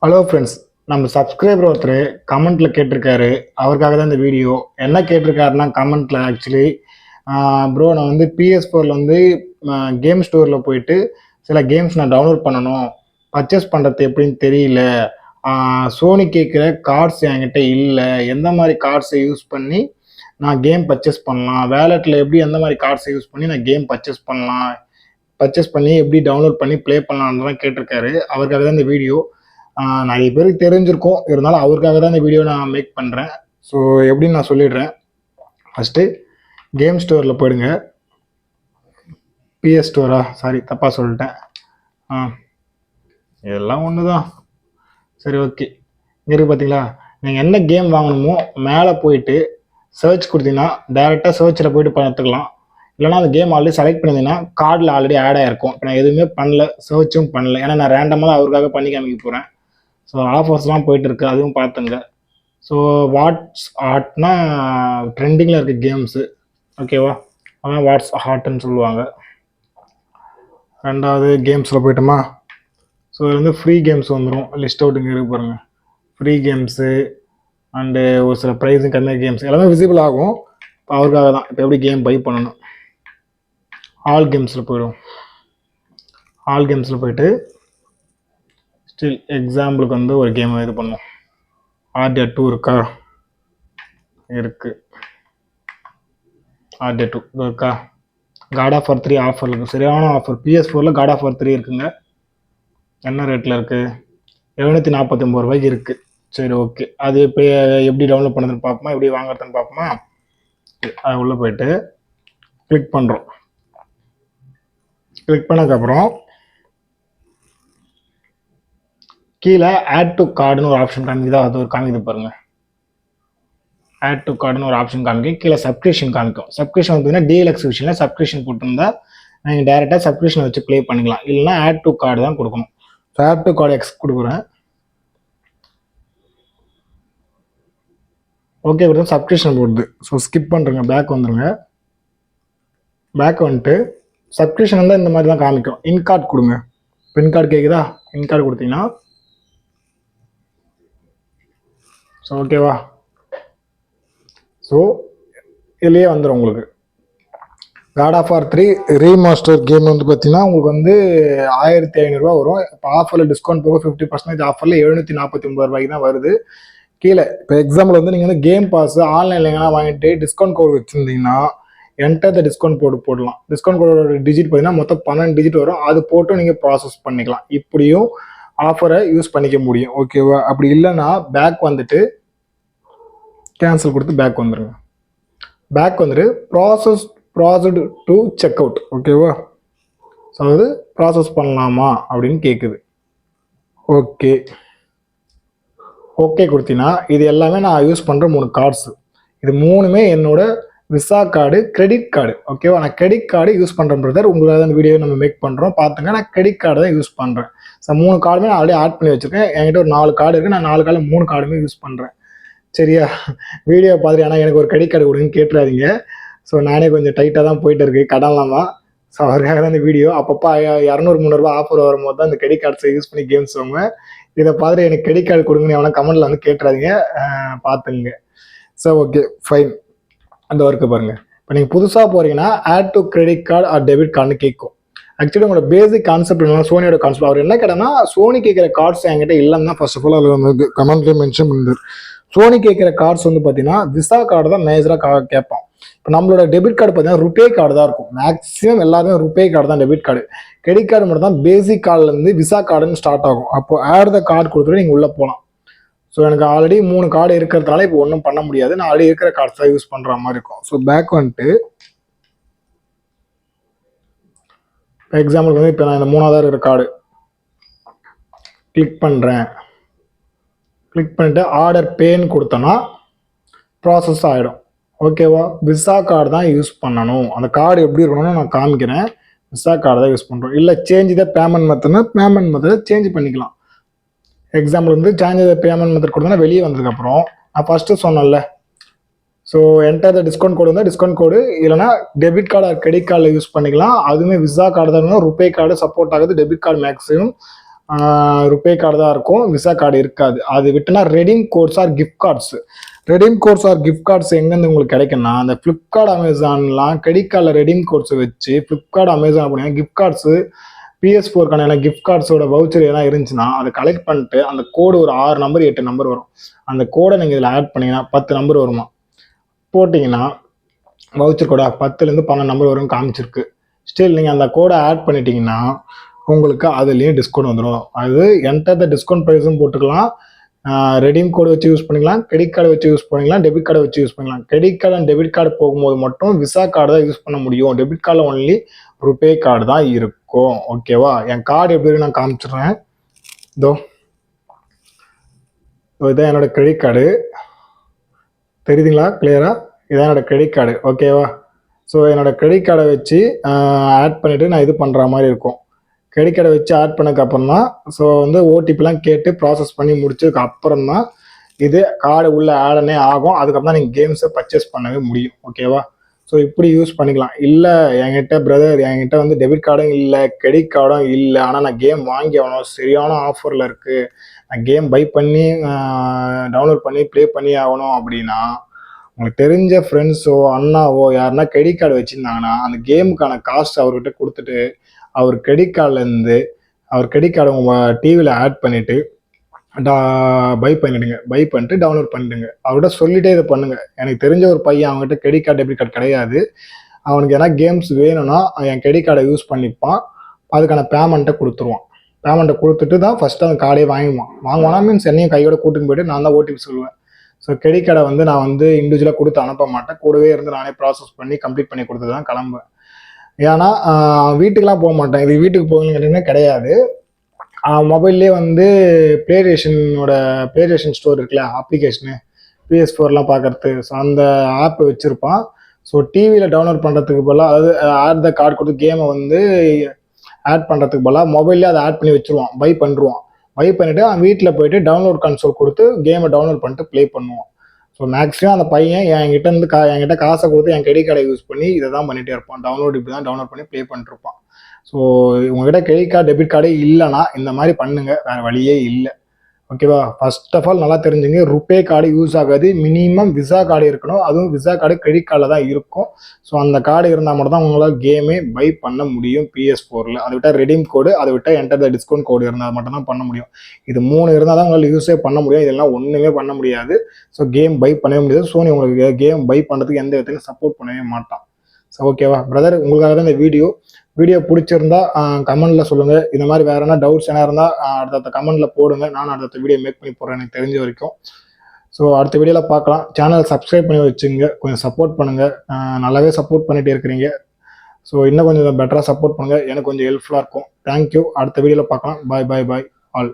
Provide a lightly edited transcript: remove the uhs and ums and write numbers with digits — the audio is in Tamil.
ஹலோ ஃப்ரெண்ட்ஸ், நம்ம சப்ஸ்கிரைபர் ஒருத்தர் கமெண்ட்டில் கேட்டிருக்காரு. அவருக்காக தான் இந்த வீடியோ. என்ன கேட்டிருக்காருன்னா கமெண்ட்டில் ஆக்சுவலி ப்ரோ, நான் வந்து PS4 வந்து கேம் ஸ்டோரில் போயிட்டு சில கேம்ஸ் நான் டவுன்லோட் பண்ணணும். பர்ச்சேஸ் பண்ணுறது எப்படின்னு தெரியல. சோனி கேட்குற கார்ட்ஸ் என்கிட்ட இல்லை. எந்த மாதிரி கார்ட்ஸை யூஸ் பண்ணி நான் கேம் பர்ச்சேஸ் பண்ணலாம், வேலெட்டில் எப்படி எந்த மாதிரி கார்ட்ஸை யூஸ் பண்ணி நான் கேம் பர்ச்சேஸ் பண்ணலாம், பர்ச்சேஸ் பண்ணி எப்படி டவுன்லோட் பண்ணி ப்ளே பண்ணலான்னு தான் கேட்டிருக்காரு. அவருக்காக தான் இந்த வீடியோ. நிறைய பேருக்கு தெரிஞ்சிருக்கும், இருந்தாலும் அவருக்காக தான் இந்த வீடியோ நான் மேக் பண்ணுறேன். ஸோ எப்படின்னு நான் சொல்லிடுறேன். ஃபஸ்ட்டு கேம் ஸ்டோரில் போயிடுங்க. PS ஸ்டோரா, சாரி தப்பாக சொல்லிட்டேன். இதெல்லாம் ஒன்று தான். சரி, ஓகே. இங்கே இருக்குது பார்த்தீங்களா, நீங்கள் என்ன கேம் வாங்கணுமோ மேலே போயிட்டு சர்ச் கொடுத்தீங்கன்னா டேரெக்டாக சர்ச்சில் போயிட்டு பார்த்துக்கலாம். இல்லைனா அந்த கேம் ஆல்ரெடி செலக்ட் பண்ணியிருந்தீங்கன்னா கார்டில் ஆல்ரெடி ஆட் ஆகிருக்கும். இப்போ நான் எதுவுமே பண்ணல, சர்ச்சும் பண்ணல, ஏன்னா நான் ரேண்டமாக தான் அவருக்காக பண்ணி காமிக்க போகிறேன். ஸோ ஆஃபர்ஸ்லாம் போயிட்டுருக்கு, அதுவும் பார்த்துங்க. ஸோ வாட்ஸ் ஹாட்னா ட்ரெண்டிங்கில் இருக்க கேம்ஸு, ஓகேவா, அதான் வாட்ஸ் ஹாட்னு சொல்லுவாங்க. ரெண்டாவது கேம்ஸில் போயிட்டோமா. ஸோ இது வந்து ஃப்ரீ கேம்ஸ் வந்துடும். லிஸ்ட் அவுட் இங்கே இருக்கு பாருங்கள். ஃப்ரீ கேம்ஸு அண்டு ஒரு சில ப்ரைஸும் கம்மியாக கேம்ஸ் எல்லாமே விசிபிள் ஆகும். இப்போ அவருக்காக தான் இப்போ எப்படி கேம் பை பண்ணணும். ஆல் கேம்ஸில் போயிடும். ஆல் கேம்ஸில் போயிட்டு ஸ்டில் எக்ஸாம்பிளுக்கு வந்து ஒரு கேம் இது பண்ணும். RDR 2 இருக்கா, இருக்கு. RDR 2 இருக்கா. God of War 3 ஆஃபர் இருக்குது, சரியான offer. PS4 God of War 3 இருக்குங்க. என்ன ரேட்டில் இருக்குது? 749 ரூபாய்க்கு இருக்குது. சரி, ஓகே. அது இப்போ எப்படி டவுன்லோட் பண்ணுறதுன்னு பார்ப்போமா, எப்படி வாங்குறதுன்னு பார்ப்போமா. அது உள்ளே போயிட்டு கிளிக் பண்ணுறோம். கிளிக் பண்ணதுக்கப்புறம் கீழே ஆட் டு கார்டுன்னு ஒரு ஆப்ஷன் காமிக்குதா, அது ஒரு காமிக்குது பாருங்க. ஆட் டு கார்டுன்னு ஒரு ஆப்ஷன் காமிக்கும். கீழே சப்ஸ்கிரிப்ஷன் காமிக்கும். சப்ஸ்கிரிப்ஷன் பார்த்தீங்கன்னா DLX விஷயம் சப்ஸ்கிரிப்ஷன் போட்டிருந்தா நீங்கள் டேரெக்டாக சப்ஸ்கிரிப்ஷன் வச்சு ப்ளே பண்ணிக்கலாம். இல்லைனா ஆட் டு கார்டு தான் கொடுக்கணும். So add to cart X கொடுக்குறேன். ஓகே கொடுத்தா சப்ஸ்கிரிப்ஷன் போடுது. ஸோ ஸ்கிப் பண்ணுறேங்க, பேக் வந்துடுங்க. பேக் வந்துட்டு சப்ஸ்கிரிப்ஷன் வந்து இந்த மாதிரி தான் காமிக்கும். இன்கார்டு கொடுங்க. பின் கார்டு கேட்குதா, இன்கார்டு கொடுத்தீங்கன்னா ஸோ ஓகேவா. ஸோ இதுலேயே வந்துடும் உங்களுக்கு. God of War 3 remaster game வந்து பார்த்தீங்கன்னா உங்களுக்கு வந்து 1500 வரும். இப்போ ஆஃபரில் டிஸ்கவுண்ட் போக 50% ஆஃபரில் 749 ரூபாய்க்கு தான் வருது. கீழே இப்போ எக்ஸாம்பிள் வந்து நீங்கள் வந்து கேம் பாஸ் ஆன்லைனில் எங்கன்னா வாங்கிட்டு டிஸ்கவுண்ட் கோட் வச்சுருந்தீங்கன்னா என்டர் த டிஸ்கவுண்ட் கோடு போடலாம். டிஸ்கவுண்ட் கோடோட டிஜிட் பார்த்தீங்கன்னா மொத்தம் 12 டிஜிட் வரும். அது போட்டு நீங்கள் ப்ராசஸ் பண்ணிக்கலாம். இப்படியும் ஆஃபரை யூஸ் பண்ணிக்க முடியும், ஓகேவா. அப்படி இல்லைன்னா பேக் வந்துட்டு கேன்சல் கொடுத்து பேக் வந்துடுங்க. பேக் வந்துட்டு ப்ராசஸ்டு டு செக் அவுட், ஓகேவா. ஸோ அது ப்ராசஸ் பண்ணலாமா அப்படின்னு கேட்குது. ஓகே ஓகே கொடுத்தீங்கன்னா இது எல்லாமே நான் யூஸ் பண்ணுற 3 கார்ட்ஸு. இது 3மே என்னோட விசா கார்டு, கிரெடிட் கார்டு, ஓகேவா. நான் கிரெடிட் கார்டு யூஸ் பண்ணுறேன் பிரதர். உங்களால் அந்த வீடியோ நம்ம மேக் பண்ணுறோம் பார்த்துங்க. நான் கிரெடிட் கார்டு தான் யூஸ் பண்ணுறேன். ஸோ 3 கார்டுமே நான் ஆல்ரெடி ஆட் பண்ணி வச்சுருக்கேன். என்கிட்ட ஒரு 4 கார்டு இருக்குது. நான் 4 கார்டில் 3 கார்டுமே யூஸ் பண்ணுறேன், சரியா. வீடியோ பார்த்துட்டு ஆனால் எனக்கு ஒரு கிரெடிட் கார்டு கொடுங்கன்னு கேட்டுறாதீங்க. ஸோ நானே கொஞ்சம் டைட்டாக தான் போயிட்டு இருக்கு, கடன்லாமா. ஸோ அவருக்காக தான் இந்த வீடியோ. அப்பப்போ 200-300 ஆஃபர் வரும்போது தான் அந்த கிரெடிட் கார்ட்ஸை யூஸ் பண்ணி கேம்ஸ் வாங்குவேன். இதை பார்த்துட்டு எனக்கு கிரெடிட் கார்டு கொடுங்கன்னு எவனா கமெண்ட்டில் வந்து கேட்டுறாதீங்க, பார்த்துங்க. So okay fine. அந்த ஒர்க்கு பாருங்கள். இப்போ நீங்கள் புதுசாக போகிறீங்கன்னா add to credit card or debit கார்டுன்னு கேட்கும். ஆக்சுவலி உங்களோட பேசிக் கான்செப்ட் என்ன, சோனியோட கான்செப்ட். அவர் என்ன கேட்டனா சோனி கேட்குற கார்ட்ஸ் என்கிட்ட இல்லைன்னு தான் ஃபர்ஸ்ட் ஆஃப் ஆல் அதில் வந்து கமெண்ட்லேயே மென்ஷன் பண்ணுது. சோனி கேட்குற கார்ட்ஸ் வந்து பார்த்தீங்கன்னா விசா கார்டு தான் மேஜராக கேட்பான். இப்போ நம்மளோட டெபிட் கார்டு பார்த்தீங்கன்னா ருபே கார்டு தான் இருக்கும். மேக்ஸிமம் எல்லாருமே ருபே கார்டு தான் டெபிட் கார்டு. கிரெடிட் கார்டு மட்டும் தான் பேசிக் கார்டுலேருந்து விசா கார்டுன்னு ஸ்டார்ட் ஆகும். அப்போ ஆட் த கார்டு கொடுத்துட்டு நீங்கள் உள்ளே போகலாம். ஸோ எனக்கு ஆல்ரெடி 3 கார்டு இருக்கிறதுனால இப்போ ஒன்றும் பண்ண முடியாது. நான் ஆல்ரெடி இருக்கிற கார்ட்ஸ் தான் யூஸ் பண்ணுற மாதிரி இருக்கும். ஸோ பேக் வந்துட்டு எக்ஸாம்பிளுக்கு வந்து இப்போ நான் இந்த 3வது இருக்கிற கார்டு கிளிக் பண்ணுறேன். கிளிக் பண்ணிட்டு ஆர்டர் பேன்னு கொடுத்தோன்னா ப்ராசஸ் ஆகிடும், ஓகேவா. விசா கார்டு தான் யூஸ் பண்ணணும். அந்த கார்டு எப்படி இருக்கணும்னு நான் காமிக்கிறேன். விசா கார்டு தான் யூஸ் பண்ணுறோம். இல்லை சேஞ்ச் த பேமெண்ட் மெத்தட்னா பேமெண்ட் மெத்தடை சேஞ்ச் பண்ணிக்கலாம். எக்ஸாம்பிள் வந்து சேஞ்ச் த பேமெண்ட் மெத்தட் கொடுத்தோன்னா வெளியே வந்ததுக்கப்புறம் நான் ஃபஸ்ட்டு சொன்னேன்ல, so enter the discount code வந்து டிஸ்கவுண்ட் கோடு, இல்லைனா டெபிட் கார்டு கிரெடிட் கார்டில் யூஸ் பண்ணிக்கலாம். அதுவுமே விசா கார்டு தான், ருபே கார்டு சப்போர்ட் ஆகுது. Debit card maximum RuPay card தான் இருக்கும், விசா கார்டு இருக்காது. அது விட்டுனா redeem codes or gift cards. Redeem codes or gift cards எங்கேருந்து உங்களுக்கு கிடைக்குன்னா, அந்த ஃப்ளிப்கார்ட் அமேசான்லாம் கிரெடிட் கார்டில் ரெடீம் கோட்ஸ் வச்சு ஃப்ளிப்கார்ட் அமேசான் பண்ணிங்கன்னா கிஃப்ட் கார்ட்ஸு PS4க்கான கிஃப்ட் கார்ட்ஸோட வவுச்சர் எதனா இருந்துச்சுன்னா அதை கலெக்ட் பண்ணிட்டு அந்த கோடு ஒரு 6 நம்பர் 8 நம்பர் வரும். அந்த கோடை நீங்கள் இதில் ஆட் பண்ணிங்கன்னா 10 நம்பர் வருமா, போட்டிங்கன்னா வவுச்சர் கோடா 10லேருந்து 12 நம்பர் வரும் காமிச்சிருக்கு. ஸ்டில் நீங்கள் அந்த கோடை ஆட் பண்ணிட்டீங்கன்னா உங்களுக்கு அதுலேயும் டிஸ்கவுண்ட் வந்துடும். அது என்டர் த டிஸ்கவுண்ட் ப்ரைஸும் போட்டுக்கலாம், ரெடீம் கோடு வச்சு யூஸ் பண்ணிக்கலாம், கிரெடிட் கார்டு வச்சு யூஸ் பண்ணிக்கலாம், டெபிட் கார்டை வச்சு யூஸ் பண்ணிக்கலாம். Credit card and debit card போகும்போது மட்டும் விசா கார்டு தான் யூஸ் பண்ண முடியும். டெபிட் கார்டில் ஒன்லி ருபே கார்டு தான் இருக்கும். ஓகேவா? என் கார்டு எப்படி நான் காமிச்சிடுறேன். இதோ இதான் என்னோட கிரெடிட் கார்டு, தெரியுதுங்களா கிளியரா? இதான் என்னோட கிரெடிட் கார்டு. ஓகேவா? ஸோ என்னோட கிரெடிட் கார்டை வச்சு ஆட் பண்ணிவிட்டு நான் இது பண்ணுற மாதிரி இருக்கும். கிரெடிட் கார்டை வச்சு ஆட் பண்ணதுக்கப்புறம் தான் ஸோ ஓடிபிலாம் கேட்டு ப்ராசஸ் பண்ணி முடிச்சதுக்கு அப்புறம் தான் இது கார்டு உள்ள ஆடனே ஆகும். அதுக்கப்புறம் தான் நீங்கள் கேம்ஸை பர்ச்சேஸ் பண்ணவே முடியும். ஓகேவா? ஸோ இப்படி யூஸ் பண்ணிக்கலாம். இல்லை என்கிட்ட பிரதர் என்கிட்ட டெபிட் கார்டும் இல்லை, கிரெடிட் கார்டும் இல்லை, ஆனால் நான் கேம் வாங்கி ஆகணும், சரியான ஆஃபரில் இருக்குது, நான் கேம் பை பண்ணி டவுன்லோட் பண்ணி ப்ளே பண்ணி ஆகணும் அப்படின்னா, உங்களுக்கு தெரிஞ்ச ஃப்ரெண்ட்ஸோ அண்ணாவோ யாருன்னா கிரெடிட் கார்டு வச்சுருந்தாங்கன்னா அந்த கேமுக்கான காஸ்ட் அவர்கிட்ட கொடுத்துட்டு அவர் கிரெடிட் கார்டுலேருந்து அவர் கிரெடிட் கார்டை உங்கள் டிவியில் ஆட் பண்ணிவிட்டு பை பண்ணிவிடுங்க. பை பண்ணிட்டு டவுன்லோட் பண்ணிவிடுங்க. அவர்கிட்ட சொல்லிட்டே இதை பண்ணுங்கள். எனக்கு தெரிஞ்ச ஒரு பையன் அவங்ககிட்ட கிரெடிட் கார்டு டெபிட் கார்டு கிடையாது, அவனுக்கு ஏன்னா கேம்ஸ் வேணும்னா என் கிரெடிட் கார்டை யூஸ் பண்ணிப்பான், அதுக்கான பேமெண்ட்டை கொடுத்துருவான். பேமெண்ட்டை கொடுத்துட்டு தான் ஃபஸ்ட்டு அந்த கார்டே வாங்குவானா மீன்ஸ் என்னையும் கையோட கூட்டின்னு போய்ட்டு நான் தான் ஓடிபி சொல்லுவேன். ஸோ கிரெடிட் கார்டை நான் இண்டிவிஜுவலாக கொடுத்து அனுப்ப மாட்டேன், கூடவே இருந்து நானே ப்ராசஸ் பண்ணி கம்ப்ளீட் பண்ணி கொடுத்து தான் கிளம்புவேன். ஏன்னா வீட்டுக்கெலாம் போக மாட்டேன், இது வீட்டுக்கு போகணுங்கிறதுனே கிடையாது. மொபைல்லே ப்ளே ஸ்டோர் இருக்குல்ல அப்ளிகேஷனு PS4லாம் பார்க்குறது, ஸோ அந்த ஆப் வச்சுருப்பான். ஸோ டிவியில் டவுன்லோட் பண்ணுறதுக்கு பதிலாக அதாவது ஆட் த கார்டு கொடுத்து கேமை ஆட் பண்ணுறதுக்கு பதிலாக மொபைல்லே அதை ஆட் பண்ணி வச்சுருவான், பை பண்ணிடுவான். பை பண்ணிவிட்டு அவன் வீட்டில் போய்ட்டு டவுன்லோட் கன்சோல் கொடுத்து கேமை டவுன்லோட் பண்ணிட்டு ப்ளே பண்ணுவான். ஸோ மேக்ஸிமம் அந்த பையன் என்கிட்ட காசை கொடுத்து என் கிரெடிட் கார்டை யூஸ் பண்ணி இதை தான் பண்ணிகிட்டே இருப்பான், இப்படி தான் டவுன்லோட் பண்ணி ப்ளே பண்ணிட்டுருப்பான். ஸோ உங்கள்கிட்ட கிரெடிட் கார்டு டெபிட் கார்டே இல்லைன்னா இந்த மாதிரி பண்ணுங்கள், வேறு வழியே இல்லை. ஓகேவா? ஃபர்ஸ்ட் ஆஃப் ஆல் நல்லா தெரிஞ்சுங்க, ருபே கார்டு யூஸ் ஆகாது, மினிமம் விசா கார்டு இருக்கணும். அதுவும் விசா கார்டு கிரெடிட் கார்டில் தான் இருக்கும். ஸோ அந்த கார்டு இருந்தால் மட்டும் தான் உங்களால் கேமே பை பண்ண முடியும் PS4ல். அதை விட்டால் ரெடீம் கோடு, அதை விட்டால் என்டர் த டிஸ்கவுண்ட் கோடு இருந்தால் மட்டும் தான் பண்ண முடியும். இது 3 இருந்தால் தான் உங்களால் யூஸே பண்ண முடியும், இதெல்லாம் ஒன்றுமே பண்ண முடியாது. ஸோ கேம் பை பண்ணவே முடியாது. ஸோ உங்களுக்கு கேம் பை பண்ணுறதுக்கு எந்த விதத்துலையும் சப்போர்ட் பண்ணவே மாட்டான். ஸோ ஓகேவா பிரதர்? உங்களுக்காக தான் இந்த வீடியோ பிடிச்சிருந்தா கமெண்ட்டில் சொல்லுங்கள். இந்த மாதிரி வேறு என்ன டவுட்ஸ் என்ன இருந்தால் அடுத்த கமெண்ட்டில் போடுங்க, நான் அடுத்த வீடியோ மேக் பண்ணி போடுறேன் எனக்கு தெரிஞ்ச வரைக்கும். ஸோ அடுத்த வீடியோவில் பார்க்கலாம். சேனல் சப்ஸ்கிரைப் பண்ணி வச்சுங்க, கொஞ்சம் சப்போர்ட் பண்ணுங்கள். நல்லாவே சப்போர்ட் பண்ணிகிட்டே இருக்கிறீங்க. ஸோ இன்னும் கொஞ்சம் பெட்டராக சப்போர்ட் பண்ணுங்கள், எனக்கு கொஞ்சம் ஹெல்ப்ஃபுல்லாக இருக்கும். தேங்க்யூ. அடுத்த வீடியோவில் பார்க்கலாம். Bye all.